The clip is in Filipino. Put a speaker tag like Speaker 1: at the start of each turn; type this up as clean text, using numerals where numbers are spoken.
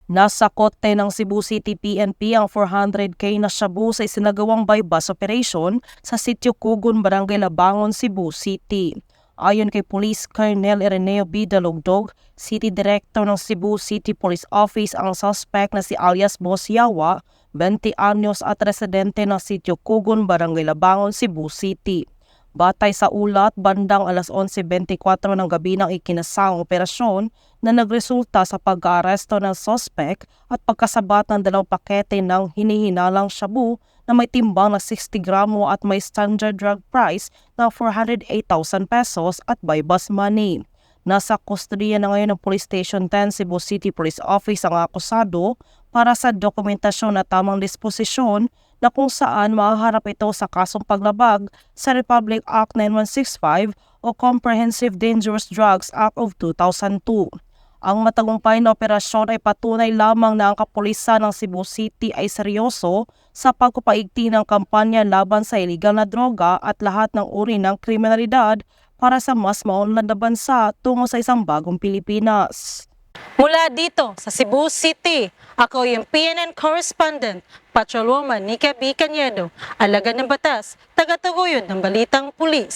Speaker 1: Nasa kote ng Cebu City PNP ang 400K na shabu sa isinagawang bypass operation sa Sitio Cugon, Barangay Labangon, Cebu City. Ayon kay Police Colonel Ireneo B. Dalugdog, City Director ng Cebu City Police Office, ang suspect na si alias Boss Yawa, 20 anyos at residente ng Sitio Cugon, Barangay Labangon, Cebu City. Batay sa ulat, bandang alas 11:24 ng gabi ng ikinasang operasyon na nagresulta sa pag-aaresto ng suspect at pagkasabat ng 2 pakete ng hinihinalang shabu na may timbang na 60 gramo at may standard drug price na 408,000 pesos at by bus money. Nasa kustodiya na ngayon ng Police Station 10 Cebu City Police Office ang akusado para sa dokumentasyon at tamang disposisyon na kung saan mahaharap ito sa kasong paglabag sa Republic Act 9165 o Comprehensive Dangerous Drugs Act of 2002. Ang matagumpay na operasyon ay patunay lamang na ang kapulisan ng Cebu City ay seryoso sa pagpapaigting ng kampanya laban sa iligal na droga at lahat ng uri ng kriminalidad para sa mas maunlad na bansa tungo sa isang bagong Pilipinas.
Speaker 2: Mula dito sa Cebu City, ako yung PNN correspondent, Patrolwoman Nika B. Cañedo, alagad ng batas, tagataguyod ng balitang pulis.